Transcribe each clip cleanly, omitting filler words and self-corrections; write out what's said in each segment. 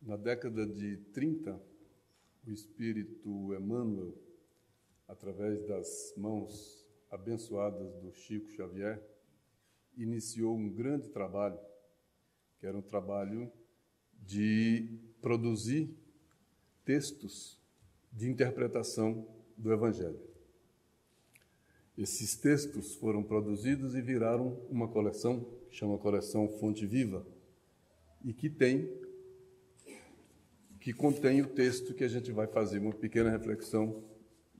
Na década de 30, o espírito Emmanuel, através das mãos abençoadas do Chico Xavier, iniciou um grande trabalho, que era um trabalho de produzir textos de interpretação do Evangelho. Esses textos foram produzidos e viraram uma coleção, que chama Coleção Fonte Viva, e que contém o texto que a gente vai fazer uma pequena reflexão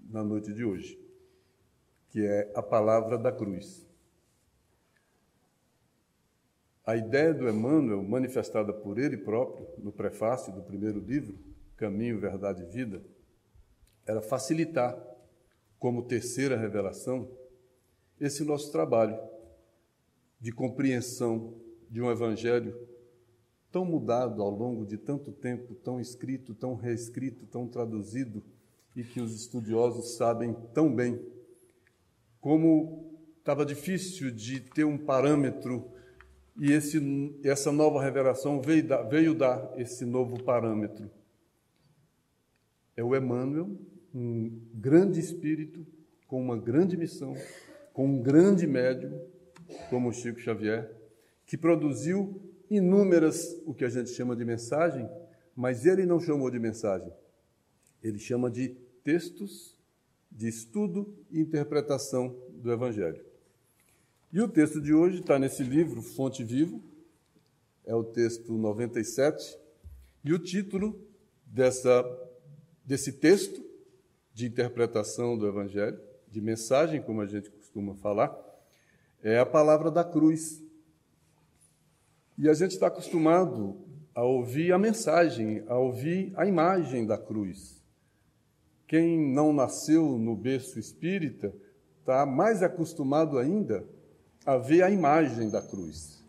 na noite de hoje, que é a palavra da cruz. A ideia do Emmanuel, manifestada por ele próprio no prefácio do primeiro livro, Caminho, Verdade e Vida, era facilitar, como terceira revelação, esse nosso trabalho de compreensão de um evangelho tão mudado ao longo de tanto tempo, tão escrito, tão reescrito, tão traduzido, e que os estudiosos sabem tão bem, como estava difícil de ter um parâmetro, e essa nova revelação veio dar esse novo parâmetro. É o Emmanuel, um grande espírito, com uma grande missão, com um grande médium, como o Chico Xavier, que produziu inúmeras, o que a gente chama de mensagem, mas ele não chamou de mensagem. Ele chama de textos de estudo e interpretação do Evangelho. E o texto de hoje está nesse livro, Fonte Viva, é o texto 97, e o título desse texto de interpretação do Evangelho, de mensagem, como a gente costuma falar, é a palavra da cruz. E a gente está acostumado a ouvir a mensagem, a ouvir a imagem da cruz. Quem não nasceu no berço espírita está mais acostumado ainda a ver a imagem da cruz.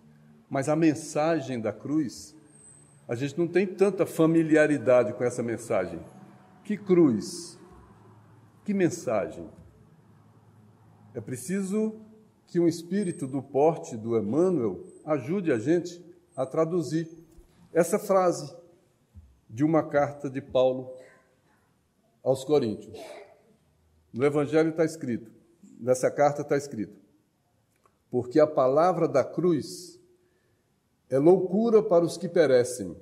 Mas a mensagem da cruz, a gente não tem tanta familiaridade com essa mensagem. Que cruz? Que mensagem? É preciso que um espírito do porte do Emmanuel ajude a gente a traduzir essa frase de uma carta de Paulo aos Coríntios. No Evangelho está escrito, nessa carta está escrito: porque a palavra da cruz é loucura para os que perecem,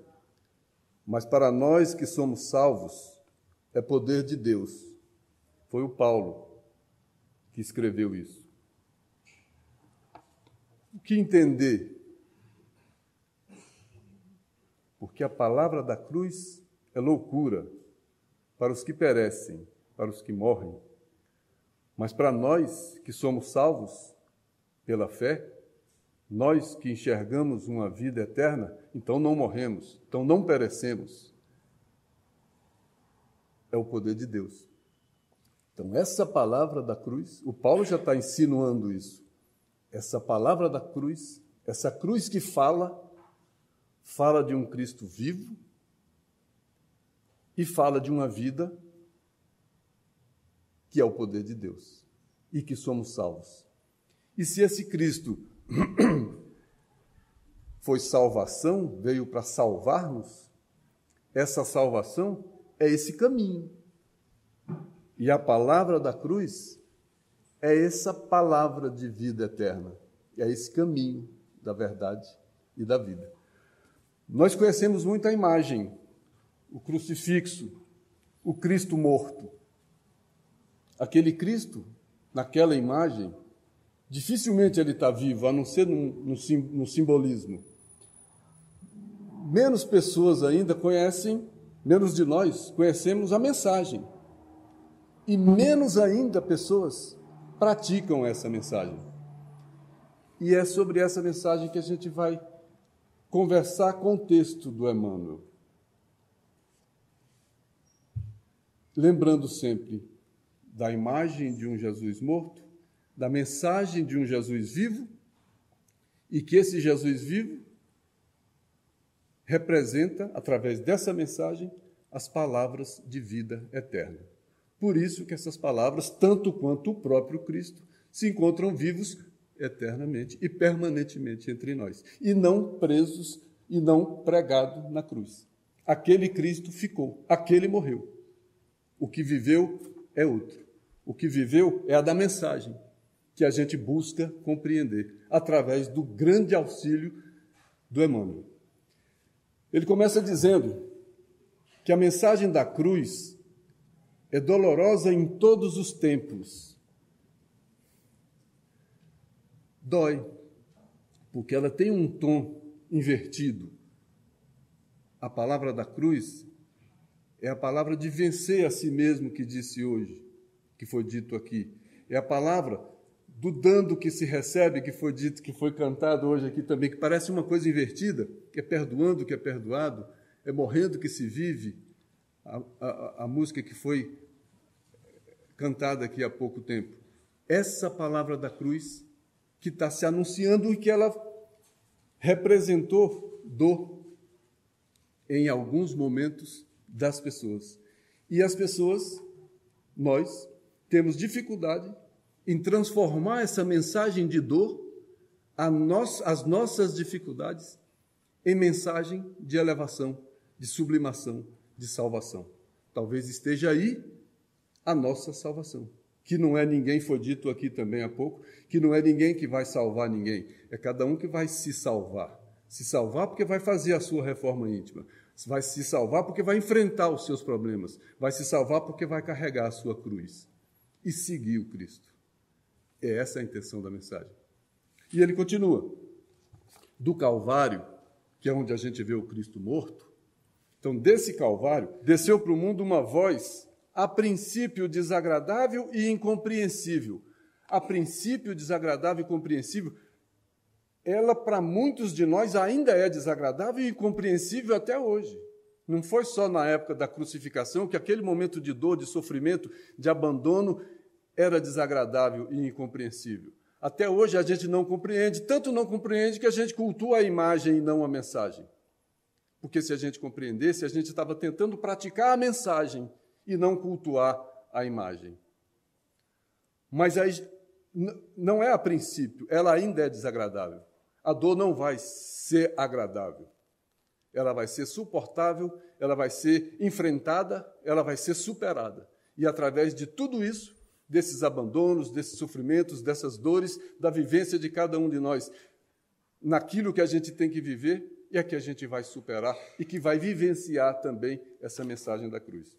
mas para nós que somos salvos é poder de Deus. Foi o Paulo que escreveu isso. O que entender? Porque a palavra da cruz é loucura para os que perecem, para os que morrem. Mas para nós que somos salvos pela fé, nós que enxergamos uma vida eterna, então não morremos, então não perecemos. É o poder de Deus. Então, essa palavra da cruz, o Paulo já está insinuando isso. Essa palavra da cruz, essa cruz que fala de um Cristo vivo e fala de uma vida que é o poder de Deus e que somos salvos. E se esse Cristo foi salvação, veio para salvar-nos, essa salvação é esse caminho. E a palavra da cruz é essa palavra de vida eterna, é esse caminho da verdade e da vida. Nós conhecemos muito a imagem, o crucifixo, o Cristo morto. Aquele Cristo, naquela imagem, dificilmente ele está vivo, a não ser no simbolismo. Menos pessoas ainda conhecem, menos de nós, conhecemos a mensagem. E menos ainda pessoas praticam essa mensagem. E é sobre essa mensagem que a gente vai conversar com o texto do Emmanuel. Lembrando sempre da imagem de um Jesus morto, da mensagem de um Jesus vivo, e que esse Jesus vivo representa, através dessa mensagem, as palavras de vida eterna. Por isso que essas palavras, tanto quanto o próprio Cristo, se encontram vivos eternamente e permanentemente entre nós, e não presos e não pregados na cruz. Aquele Cristo ficou, aquele morreu. O que viveu é outro. O que viveu é a da mensagem, que a gente busca compreender através do grande auxílio do Emmanuel. Ele começa dizendo que a mensagem da cruz é dolorosa em todos os tempos. Dói, porque ela tem um tom invertido. A palavra da cruz é a palavra de vencer a si mesmo que disse hoje, que foi dito aqui. É a palavra do dando que se recebe, que foi dito, que foi cantado hoje aqui também, que parece uma coisa invertida, que é perdoando que é perdoado, é morrendo que se vive, a música que foi cantada aqui há pouco tempo. Essa palavra da cruz que está se anunciando e que ela representou dor em alguns momentos das pessoas. E as pessoas, nós, temos dificuldade em transformar essa mensagem de dor, as nossas dificuldades, em mensagem de elevação, de sublimação, de salvação. Talvez esteja aí a nossa salvação, que não é ninguém, foi dito aqui também há pouco, que não é ninguém que vai salvar ninguém, é cada um que vai se salvar. Se salvar porque vai fazer a sua reforma íntima, vai se salvar porque vai enfrentar os seus problemas, vai se salvar porque vai carregar a sua cruz e seguir o Cristo. É essa a intenção da mensagem. E ele continua. Do Calvário, que é onde a gente vê o Cristo morto, então desse Calvário desceu para o mundo uma voz, a princípio desagradável e incompreensível. A princípio desagradável e incompreensível, ela para muitos de nós ainda é desagradável e incompreensível até hoje. Não foi só na época da crucificação que aquele momento de dor, de sofrimento, de abandono era desagradável e incompreensível. Até hoje a gente não compreende, tanto não compreende que a gente cultua a imagem e não a mensagem. Porque se a gente compreendesse, a gente estava tentando praticar a mensagem e não cultuar a imagem. Mas aí não é a princípio, ela ainda é desagradável. A dor não vai ser agradável. Ela vai ser suportável, ela vai ser enfrentada, ela vai ser superada. E através de tudo isso, desses abandonos, desses sofrimentos, dessas dores, da vivência de cada um de nós, naquilo que a gente tem que viver, é que a gente vai superar e que vai vivenciar também essa mensagem da cruz.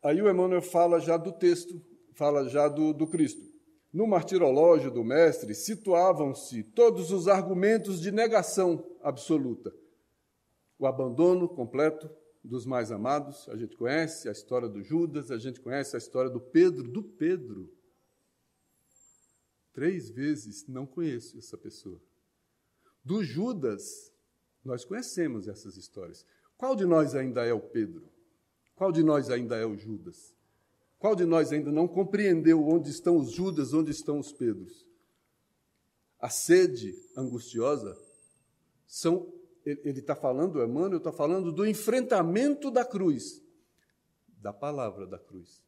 Aí o Emmanuel fala já do texto, fala já do Cristo. No martirológio do mestre situavam-se todos os argumentos de negação absoluta. O abandono completo dos mais amados, a gente conhece a história do Judas, a gente conhece a história do Pedro. 3 vezes não conheço essa pessoa. Do Judas, nós conhecemos essas histórias. Qual de nós ainda é o Pedro? Qual de nós ainda é o Judas? Qual de nós ainda não compreendeu onde estão os Judas, onde estão os Pedros? A sede angustiosa ele está falando, o Emmanuel está falando do enfrentamento da cruz, da palavra da cruz.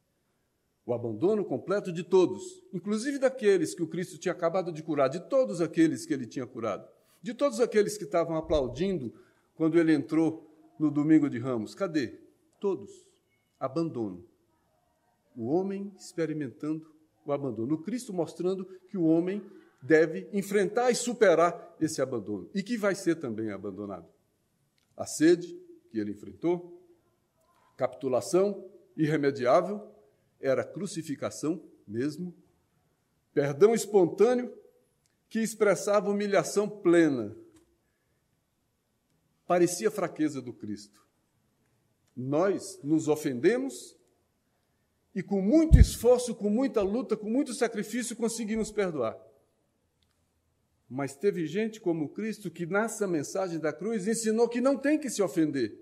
O abandono completo de todos, inclusive daqueles que o Cristo tinha acabado de curar, de todos aqueles que ele tinha curado, de todos aqueles que estavam aplaudindo quando ele entrou no domingo de Ramos. Cadê? Todos. Abandono. O homem experimentando o abandono. O Cristo mostrando que o homem deve enfrentar e superar esse abandono, e que vai ser também abandonado. A sede que ele enfrentou, capitulação irremediável, era crucificação mesmo, perdão espontâneo que expressava humilhação plena. Parecia fraqueza do Cristo. Nós nos ofendemos e com muito esforço, com muita luta, com muito sacrifício, conseguimos perdoar. Mas teve gente como Cristo que, nessa mensagem da cruz, ensinou que não tem que se ofender,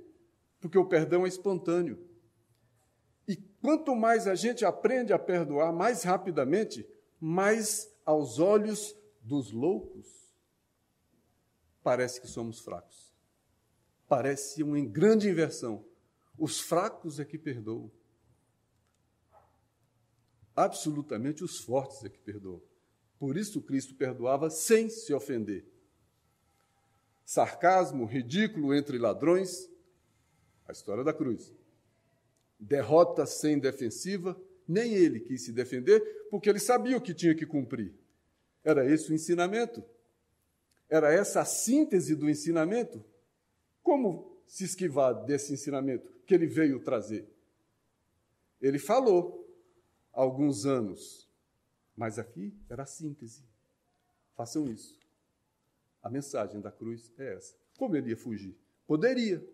porque o perdão é espontâneo. E quanto mais a gente aprende a perdoar mais rapidamente, mais aos olhos dos loucos, parece que somos fracos. Parece uma grande inversão. Os fracos é que perdoam. Absolutamente os fortes é que perdoam. Por isso Cristo perdoava sem se ofender. sarcasmo, ridículo entre ladrões, a história da cruz. Derrota sem defensiva, nem ele quis se defender, porque ele sabia o que tinha que cumprir. Era esse o ensinamento. Era essa a síntese do ensinamento. Como se esquivar desse ensinamento que ele veio trazer? Ele falou há alguns anos, mas aqui era a síntese. Façam isso. A mensagem da cruz é essa. Como ele ia fugir? Poderia,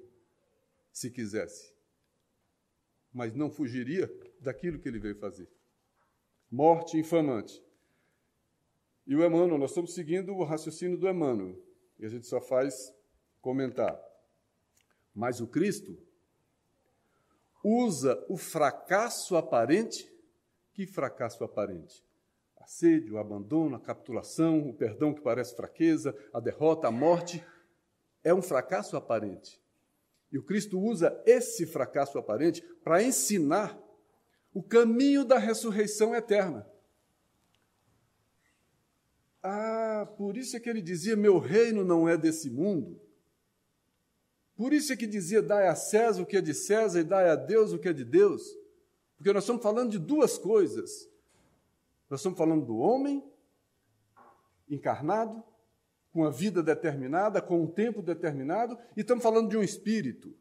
se quisesse, mas não fugiria daquilo que ele veio fazer. Morte infamante. E o Emmanuel, nós estamos seguindo o raciocínio do Emmanuel, e a gente só faz comentar. Mas o Cristo usa o fracasso aparente. Que fracasso aparente? A sede, o abandono, a capitulação, o perdão que parece fraqueza, a derrota, a morte, é um fracasso aparente. E o Cristo usa esse fracasso aparente para ensinar o caminho da ressurreição eterna. Por isso é que ele dizia, meu reino não é desse mundo. Por isso é que dizia, dai a César o que é de César e dai a Deus o que é de Deus. Porque nós estamos falando de duas coisas. Nós estamos falando do homem encarnado, com a vida determinada, com um tempo determinado, e estamos falando de um espírito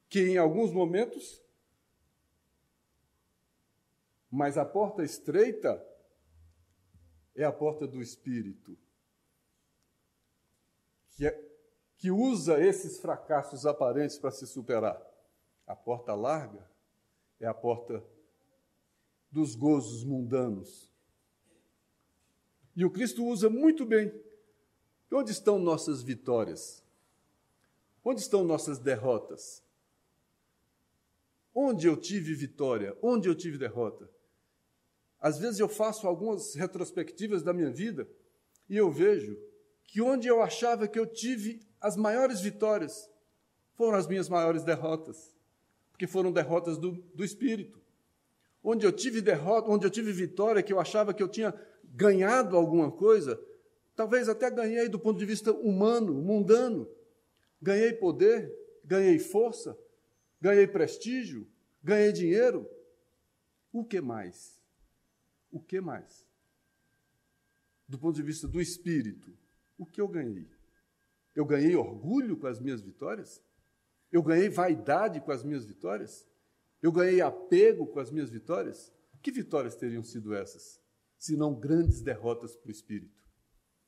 que, em alguns momentos, mas a porta estreita é a porta do espírito, que usa esses fracassos aparentes para se superar. A porta larga é a porta dos gozos mundanos. E o Cristo usa muito bem. Onde estão nossas vitórias? Onde estão nossas derrotas? Onde eu tive vitória? Onde eu tive derrota? Às vezes eu faço algumas retrospectivas da minha vida e eu vejo que onde eu achava que eu tive as maiores vitórias foram as minhas maiores derrotas, porque foram derrotas do espírito. Onde eu tive derrota, onde eu tive vitória, que eu achava que eu tinha ganhado alguma coisa, talvez até ganhei do ponto de vista humano, mundano. Ganhei poder, ganhei força, ganhei prestígio, ganhei dinheiro. O que mais? O que mais? Do ponto de vista do espírito, o que eu ganhei? Eu ganhei orgulho com as minhas vitórias? Eu ganhei vaidade com as minhas vitórias? Eu ganhei apego com as minhas vitórias? Que vitórias teriam sido essas, se não grandes derrotas para o espírito?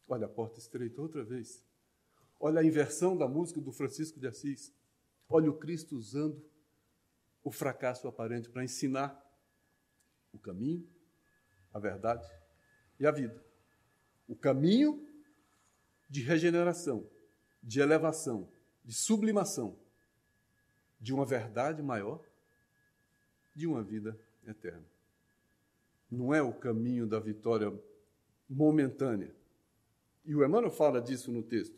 Olha a porta estreita outra vez. Olha a inversão da música do Francisco de Assis. Olha o Cristo usando o fracasso aparente para ensinar o caminho, a verdade e a vida. O caminho de regeneração, de elevação, de sublimação, de uma verdade maior, de uma vida eterna. Não é o caminho da vitória momentânea. E o Emmanuel fala disso no texto.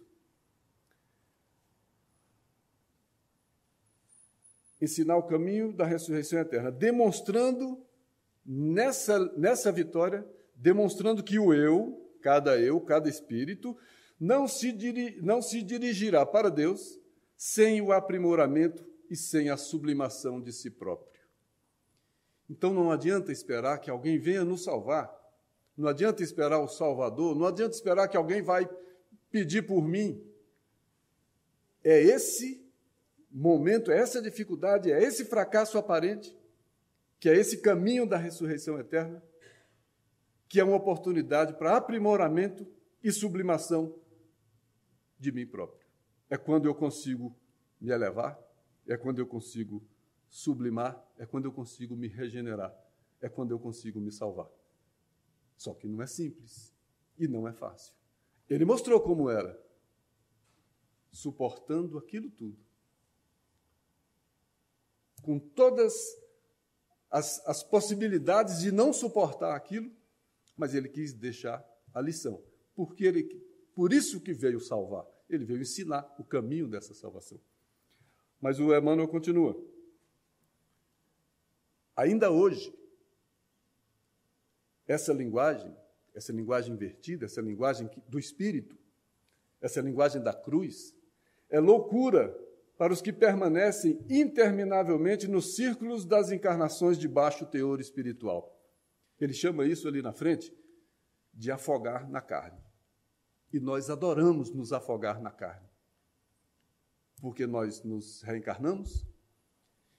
Ensinar o caminho da ressurreição eterna, demonstrando nessa vitória, demonstrando que o eu, cada espírito, não se dirigirá para Deus sem o aprimoramento e sem a sublimação de si próprio. Então não adianta esperar que alguém venha nos salvar, não adianta esperar o Salvador, não adianta esperar que alguém vai pedir por mim. É esse momento, é essa dificuldade, é esse fracasso aparente, que é esse caminho da ressurreição eterna, que é uma oportunidade para aprimoramento e sublimação de mim próprio. É quando eu consigo me elevar, é quando eu consigo sublimar, é quando eu consigo me regenerar, é quando eu consigo me salvar. Só que não é simples e não é fácil. Ele mostrou como era, suportando aquilo tudo, com todas as possibilidades de não suportar aquilo, mas ele quis deixar a lição, por isso que veio salvar, ele veio ensinar o caminho dessa salvação. Mas o Emmanuel continua. Ainda hoje, essa linguagem invertida, essa linguagem do Espírito, essa linguagem da cruz, é loucura para os que permanecem interminavelmente nos círculos das encarnações de baixo teor espiritual. Ele chama isso ali na frente de afogar na carne. E nós adoramos nos afogar na carne, porque nós nos reencarnamos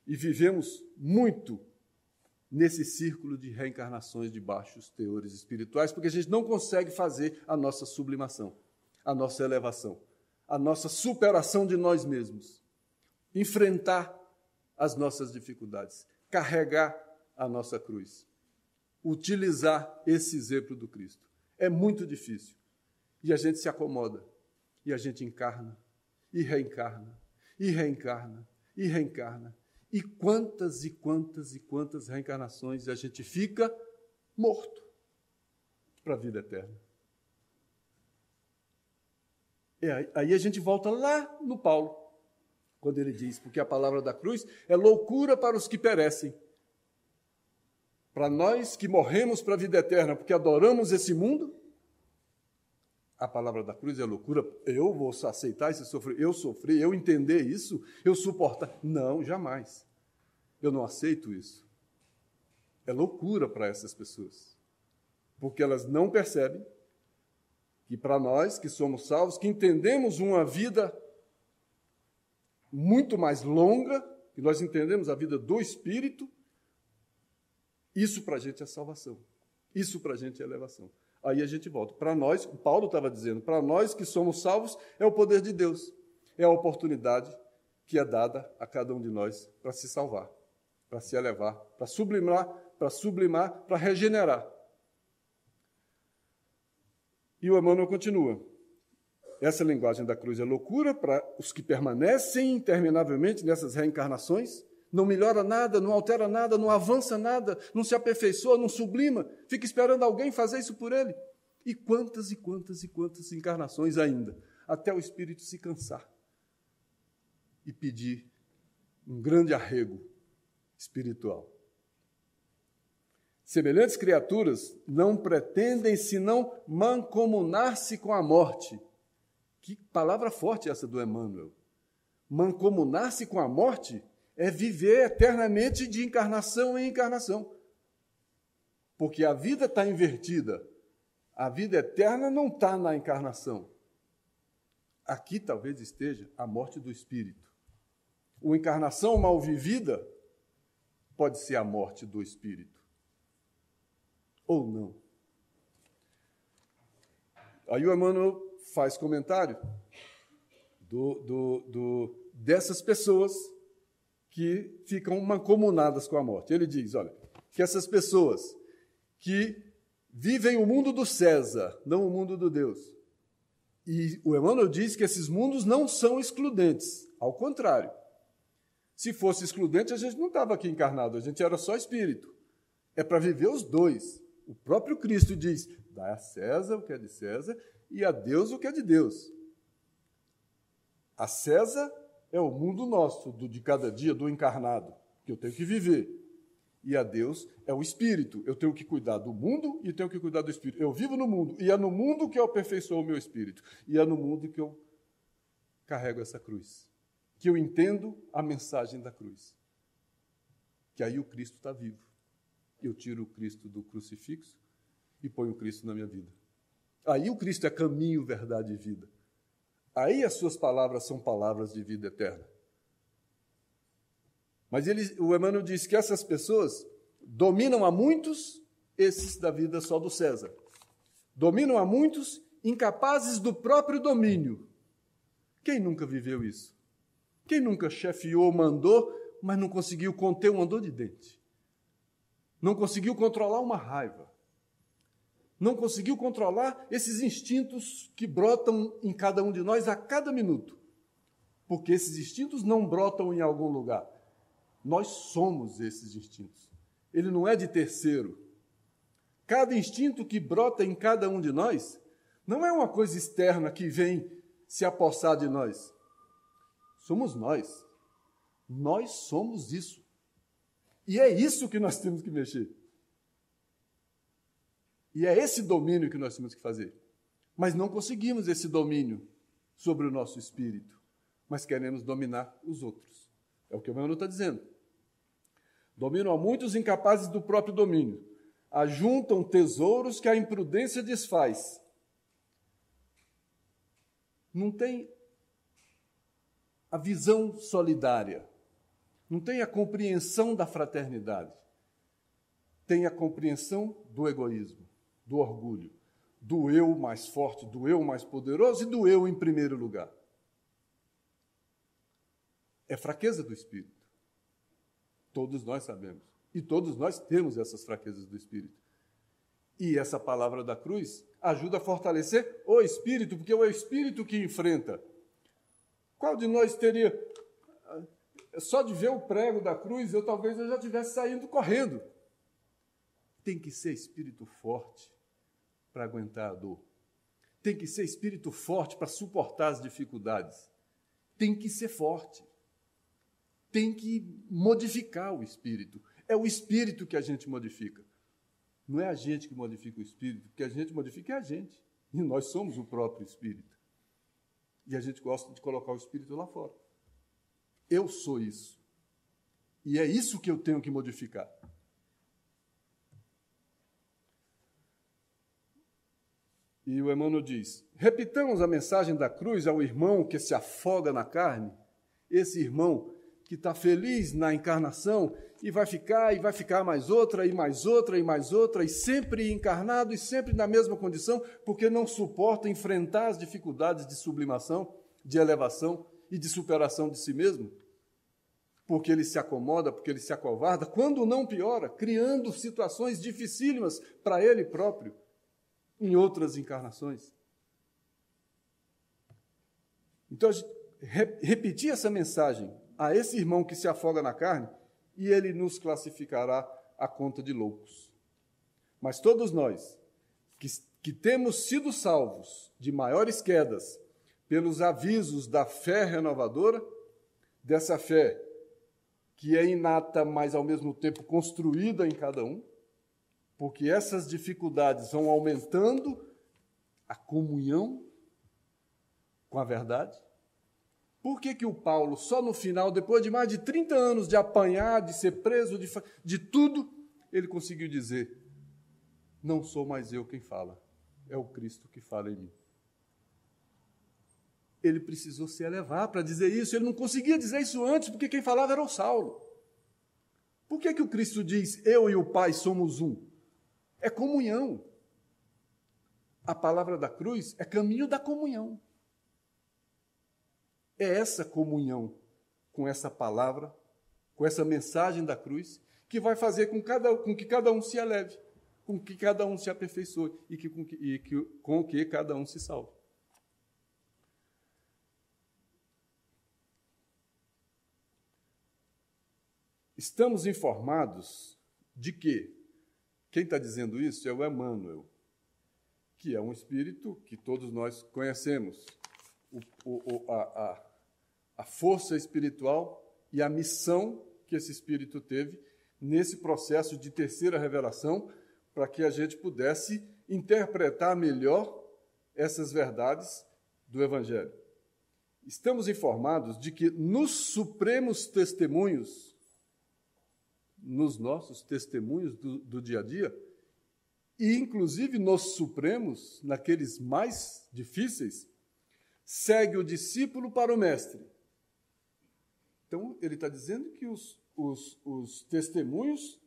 e vivemos muito nesse círculo de reencarnações de baixos teores espirituais, porque a gente não consegue fazer a nossa sublimação, a nossa elevação, a nossa superação de nós mesmos, enfrentar as nossas dificuldades, carregar a nossa cruz, utilizar esse exemplo do Cristo. É muito difícil. E a gente se acomoda, e a gente encarna, e reencarna, e reencarna, e reencarna. E quantas e quantas e quantas reencarnações a gente fica morto para a vida eterna. E aí a gente volta lá no Paulo, quando ele diz, porque a palavra da cruz é loucura para os que perecem. Para nós que morremos para a vida eterna, porque adoramos esse mundo, a palavra da cruz é loucura. Eu vou aceitar esse sofrimento, eu sofrer, eu entender isso, eu suportar. Não, jamais. Eu não aceito isso. É loucura para essas pessoas, porque elas não percebem que para nós que somos salvos, que entendemos uma vida muito mais longa, que nós entendemos a vida do Espírito, isso para a gente é salvação. Isso para a gente é elevação. Aí a gente volta. Para nós, o Paulo estava dizendo, para nós que somos salvos, é o poder de Deus. É a oportunidade que é dada a cada um de nós para se salvar, para se elevar, para sublimar, para regenerar. E o Emmanuel continua. Essa linguagem da cruz é loucura para os que permanecem interminavelmente nessas reencarnações, não melhora nada, não altera nada, não avança nada, não se aperfeiçoa, não sublima, fica esperando alguém fazer isso por ele. E quantas e quantas e quantas encarnações ainda, até o espírito se cansar e pedir um grande arrego espiritual. Semelhantes criaturas não pretendem senão mancomunar-se com a morte. Que palavra forte essa do Emmanuel. Mancomunar-se com a morte é viver eternamente de encarnação em encarnação. Porque a vida está invertida. A vida eterna não está na encarnação. Aqui talvez esteja a morte do espírito. Uma encarnação mal vivida pode ser a morte do espírito. Ou não. Aí o Emmanuel faz comentário dessas pessoas que ficam mancomunadas com a morte. Ele diz, olha, que essas pessoas que vivem o mundo do César, não o mundo do Deus. E o Emmanuel diz que esses mundos não são excludentes, ao contrário. Se fosse excludente, a gente não estava aqui encarnado, a gente era só espírito. É para viver os dois. O próprio Cristo diz, dá a César o que é de César e a Deus o que é de Deus. A César é o mundo nosso, de cada dia, do encarnado, que eu tenho que viver. E a Deus é o espírito. Eu tenho que cuidar do mundo e tenho que cuidar do espírito. Eu vivo no mundo, e é no mundo que eu aperfeiçoo o meu espírito. E é no mundo que eu carrego essa cruz. Que eu entendo a mensagem da cruz. Que aí o Cristo está vivo. Eu tiro o Cristo do crucifixo e ponho o Cristo na minha vida. Aí o Cristo é caminho, verdade e vida. Aí as suas palavras são palavras de vida eterna. Mas o Emmanuel diz que essas pessoas dominam a muitos, esses da vida só do César. Dominam a muitos, incapazes do próprio domínio. Quem nunca viveu isso? Quem nunca chefiou, mandou, mas não conseguiu conter um andor de dente? Não conseguiu controlar uma raiva. Não conseguiu controlar esses instintos que brotam em cada um de nós a cada minuto. Porque esses instintos não brotam em algum lugar. Nós somos esses instintos. Ele não é de terceiro. Cada instinto que brota em cada um de nós não é uma coisa externa que vem se apossar de nós. Somos nós. Nós somos isso. E é isso que nós temos que mexer. E é esse domínio que nós temos que fazer. Mas não conseguimos esse domínio sobre o nosso espírito, mas queremos dominar os outros. É o que o Emmanuel está dizendo. Dominam a muitos incapazes do próprio domínio. Ajuntam tesouros que a imprudência desfaz. Não tem a visão solidária. Não tem a compreensão da fraternidade. Tem a compreensão do egoísmo, do orgulho, do eu mais forte, do eu mais poderoso e do eu em primeiro lugar. É fraqueza do espírito. Todos nós sabemos. E todos nós temos essas fraquezas do espírito. E essa palavra da cruz ajuda a fortalecer o espírito, porque é o espírito que enfrenta. Qual de nós teria... Só de ver o prego da cruz, talvez eu já estivesse saindo correndo. Tem que ser espírito forte para aguentar a dor. Tem que ser espírito forte para suportar as dificuldades. Tem que ser forte. Tem que modificar o espírito. É o espírito que a gente modifica. Não é a gente que modifica o espírito, o que a gente modifica é a gente. E nós somos o próprio espírito. E a gente gosta de colocar o espírito lá fora. Eu sou isso. E é isso que eu tenho que modificar. E o Emmanuel diz, repitamos a mensagem da cruz ao irmão que se afoga na carne, esse irmão que está feliz na encarnação e vai ficar mais outra, e mais outra, e mais outra, e sempre encarnado e sempre na mesma condição, porque não suporta enfrentar as dificuldades de sublimação, de elevação e de superação de si mesmo, porque ele se acomoda, porque ele se acovarda, quando não piora, criando situações dificílimas para ele próprio, em outras encarnações. Então, a gente repetir essa mensagem a esse irmão que se afoga na carne, e ele nos classificará à conta de loucos. Mas todos nós, que temos sido salvos de maiores quedas, pelos avisos da fé renovadora, dessa fé que é inata, mas ao mesmo tempo construída em cada um, porque essas dificuldades vão aumentando a comunhão com a verdade. Por que o Paulo, só no final, depois de mais de 30 anos de apanhar, de ser preso, de tudo, ele conseguiu dizer, não sou mais eu quem fala, é o Cristo que fala em mim. Ele precisou se elevar para dizer isso, ele não conseguia dizer isso antes, porque quem falava era o Saulo. Por que o Cristo diz, eu e o Pai somos um? É comunhão. A palavra da cruz é caminho da comunhão. É essa comunhão com essa palavra, com essa mensagem da cruz, que vai fazer com que cada um se eleve, com que cada um se aperfeiçoe e com que cada um se salve. Estamos informados de que quem está dizendo isso é o Emmanuel, que é um espírito que todos nós conhecemos, a força espiritual e a missão que esse espírito teve nesse processo de terceira revelação, para que a gente pudesse interpretar melhor essas verdades do Evangelho. Estamos informados de que nos supremos testemunhos, nos nossos testemunhos do dia a dia, e inclusive nos supremos, naqueles mais difíceis, segue o discípulo para o mestre. Então, ele está dizendo que os testemunhos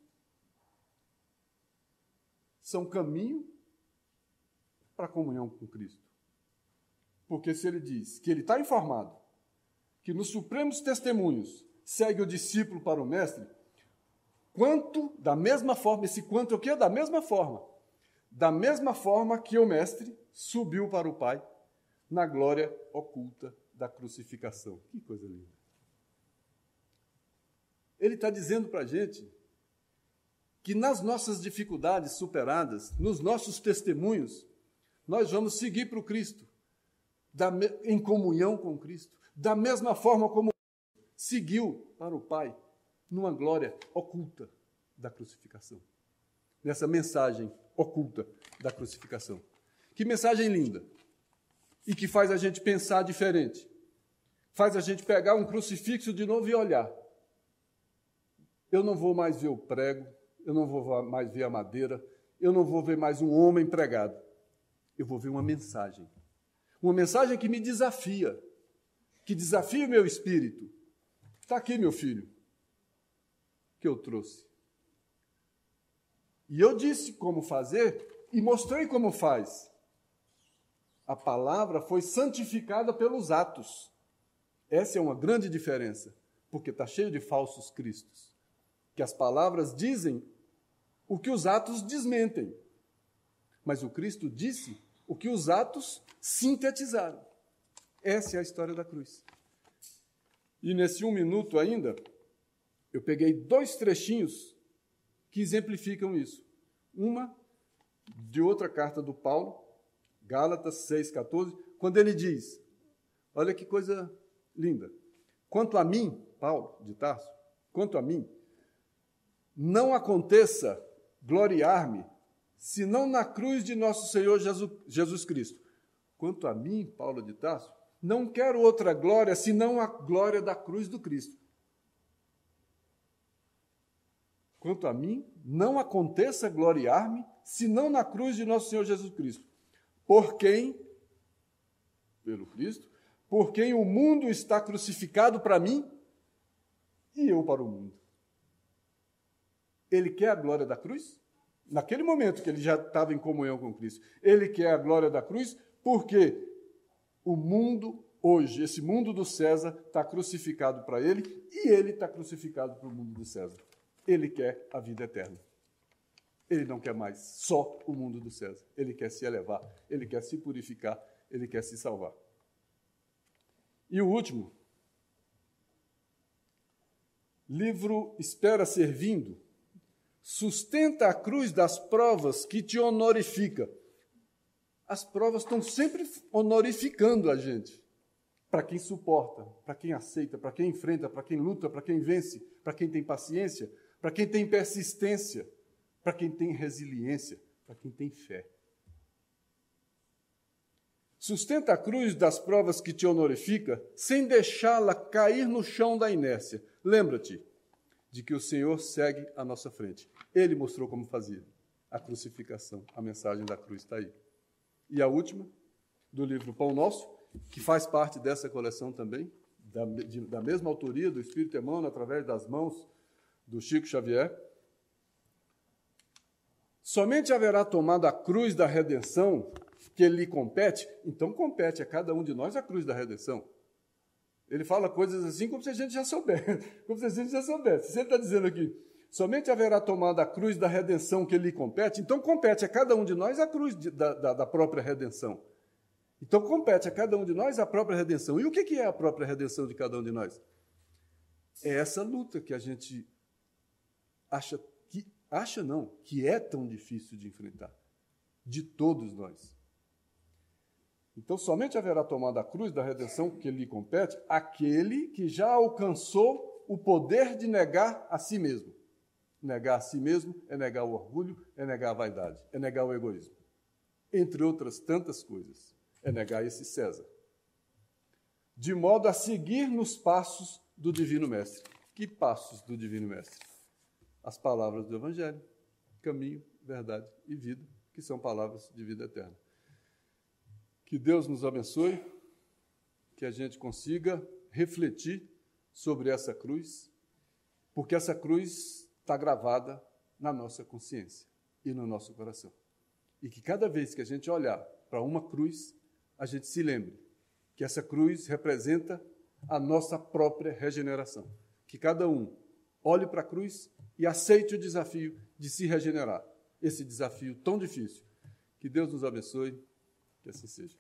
são caminho para a comunhão com Cristo. Porque se ele diz que ele está informado, que nos supremos testemunhos segue o discípulo para o mestre, quanto, da mesma forma, esse quanto é o quê? Da mesma forma que o mestre subiu para o Pai na glória oculta da crucificação. Que coisa linda. Ele está dizendo para a gente que nas nossas dificuldades superadas, nos nossos testemunhos, nós vamos seguir para o Cristo, em comunhão com Cristo, da mesma forma como seguiu para o Pai, numa glória oculta da crucificação. Nessa mensagem oculta da crucificação. Que mensagem linda! e que faz a gente pensar diferente. Faz a gente pegar um crucifixo de novo e olhar. Eu não vou mais ver o prego, eu não vou mais ver a madeira, eu não vou ver mais um homem pregado. Eu vou ver uma mensagem. Uma mensagem que me desafia, que desafia o meu espírito. Está aqui, meu filho, que eu trouxe. E eu disse como fazer e mostrei como faz. A palavra foi santificada pelos atos. Essa é uma grande diferença, porque está cheio de falsos cristos. Que as palavras dizem o que os atos desmentem. Mas o Cristo disse o que os atos sintetizaram. Essa é a história da cruz. E nesse 1 minuto ainda, eu peguei 2 trechinhos que exemplificam isso. Uma de outra carta do Paulo, Gálatas 6,14, quando ele diz, olha que coisa linda, quanto a mim, Paulo de Tarso, quanto a mim, não aconteça gloriar-me, senão na cruz de nosso Senhor Jesus Cristo. Quanto a mim, Paulo de Tarso, não quero outra glória, senão a glória da cruz do Cristo. Quanto a mim, não aconteça gloriar-me, senão na cruz de nosso Senhor Jesus Cristo. Por quem, pelo Cristo, por quem o mundo está crucificado para mim e eu para o mundo. Ele quer a glória da cruz? Naquele momento que ele já estava em comunhão com Cristo. Ele quer a glória da cruz porque o mundo hoje, esse mundo do César, está crucificado para ele e ele está crucificado para o mundo do César. Ele quer a vida eterna. Ele não quer mais só o mundo do César. Ele quer se elevar, ele quer se purificar, ele quer se salvar. E o último, livro Espera Servindo, sustenta a cruz das provas que te honorifica. As provas estão sempre honorificando a gente. Para quem suporta, para quem aceita, para quem enfrenta, para quem luta, para quem vence, para quem tem paciência, para quem tem persistência, para quem tem resiliência, para quem tem fé. Sustenta a cruz das provas que te honorifica, sem deixá-la cair no chão da inércia. Lembra-te de que o Senhor segue à nossa frente. Ele mostrou como fazia. A crucificação, a mensagem da cruz está aí. E a última, do livro Pão Nosso, que faz parte dessa coleção também, da mesma autoria do Espírito Emmanuel, através das mãos do Chico Xavier. Somente haverá tomado a cruz da redenção que lhe compete, então compete a cada um de nós a cruz da redenção. Ele fala coisas assim como se a gente já soubesse. Como se a gente já soubesse. Se ele está dizendo aqui, somente haverá tomado a cruz da redenção que lhe compete, então compete a cada um de nós a cruz da própria redenção. Então compete a cada um de nós a própria redenção. E o que é a própria redenção de cada um de nós? É essa luta que a gente que é tão difícil de enfrentar, de todos nós. Então, somente haverá tomado a cruz da redenção que lhe compete aquele que já alcançou o poder de negar a si mesmo. Negar a si mesmo é negar o orgulho, é negar a vaidade, é negar o egoísmo. Entre outras tantas coisas, é negar esse César. De modo a seguir nos passos do Divino Mestre. Que passos do Divino Mestre? As palavras do Evangelho, caminho, verdade e vida, que são palavras de vida eterna. Que Deus nos abençoe, que a gente consiga refletir sobre essa cruz, porque essa cruz está gravada na nossa consciência e no nosso coração. E que cada vez que a gente olhar para uma cruz, a gente se lembre que essa cruz representa a nossa própria regeneração. Que cada um olhe para a cruz e aceite o desafio de se regenerar. Esse desafio tão difícil. Que Deus nos abençoe, que assim seja.